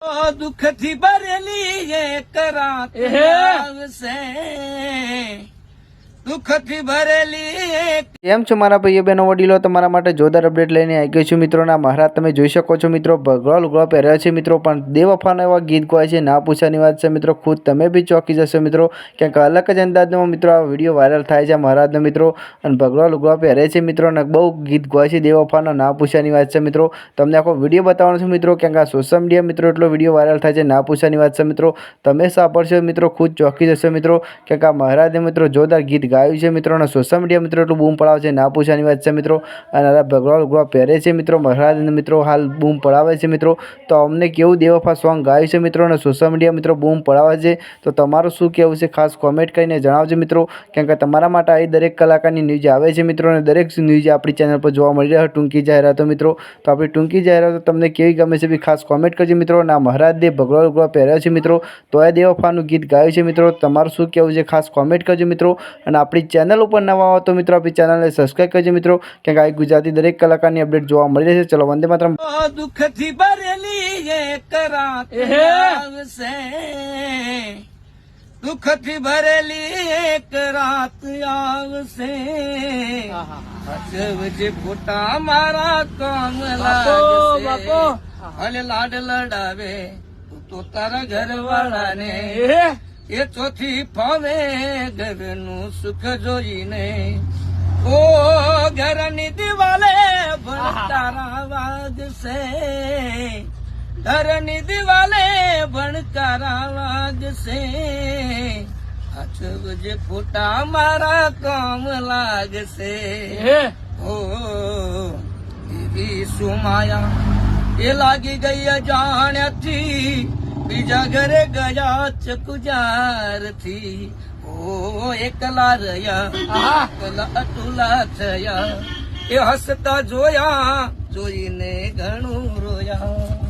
દુઃખ થી ભરેલી એક રાત આવશે, દુઃખ થી ભરેલી. કેમ છો મારા ભાઈઓ બહેનો વડીલો, તમારા માટે જોરદાર અપડેટ લઈને આવી ગયો છું મિત્રો. ના મહારાજ તમે જોઈ શકો છો મિત્રો, ભગવા લુગડા પહેર્યા છે મિત્રો, પણ દેવફાના એવા ગીત ગાય છે, ના પૂછાની વાત છે મિત્રો. ખુદ તમે બી ચોંકી જશો મિત્રો, ક્યાંક અલગ જ અંદાજમાં મિત્રો આ વિડીયો વાયરલ થાય છે મહારાજનો મિત્રો. અને ભગવા લુગડા પહેરે છે મિત્રો, અને બહુ ગીત ગાય છે દેવફાના, ના પૂછાની વાત છે મિત્રો. તમને આખો વિડીયો બતાવવાનો છે મિત્રો, ક્યાંક આ સોશિયલ મીડિયા મિત્રો એટલો વિડીયો વાયરલ થાય છે, ના પૂછાની વાત છે મિત્રો. તમે સાંભળશો મિત્રો, ખુદ ચોંકી જશો મિત્રો, ક્યાંક આ મહારાજે મિત્રો જોરદાર ગીત ગાયું છે મિત્રો. અને સોશિયલ મીડિયા મિત્રો એટલું બૂમ પડાવે છે, ના પૂછાની વાત છે મિત્રો. અને આ ભગવા લુગડા પહેરે છે મિત્રો, મહારાજને મિત્રો હાલ બૂમ પડાવે છે મિત્રો. તો અમને કેવું દેવફા સોંગ ગાયું છે મિત્રો, અને સોશિયલ મીડિયા મિત્રો બૂમ પડાવે છે. તો તમારું શું કહેવું છે ખાસ કોમેન્ટ કરીને જણાવજો મિત્રો, કેમ કે તમારા માટે આવી દરેક કલાકારની ન્યૂઝ આવે છે મિત્રો, અને દરેક ન્યૂઝ આપણી ચેનલ પર જોવા મળી રહ્યા ટૂંકી જાહેરાતો મિત્રો. તો આપણી ટૂંકી જાહેરાતો તમને કેવી ગમે છે ખાસ કોમેન્ટ કરજો મિત્રો. અને આ મહારાજે ભગવા લુગડા પહેર્યા છે મિત્રો, તો એ દેવફાનું ગીત ગાયું છે મિત્રો. તમારું શું કહેવું છે ખાસ કોમેન્ટ કરજો મિત્રો. અને આપણી ચેનલ ઉપર નવા હો તો મિત્રો આપણી ચેનલને સબસ્ક્રાઈબ કરજો મિત્રો, કેમ કે આ ગુજરાતી દરેક કલાકારની અપડેટ જોવા મળી રહેશે. ચલો વંદે માતરમ. દુઃખ થી ભરેલી એક રાત આવશે, દુઃખ થી ભરેલી એક રાત આવશે, જે ફોટા મારા કામ લાગશે, અને લાડ લડાવે તો તારા ઘરવાળાને, એ ચોથી ફાવે ઘરનું સુખ જોઈને. ઓ ઘરની દિવાલે ભણકારા વાગશે, ઘરની દિવાલે ભણકારા વાગશે, જે ફોટા મારા કામ લાગશે. ઓ એવી સુમાયા એ લાગી ગઈ અજાણ્યાથી, બીજા ઘરે ગયા ચકુજારથી. ઓ એકલા રહ્યા, એકલા અતુલા થયા, એ હસતા જોયા, જોઈને ઘણું રોયા.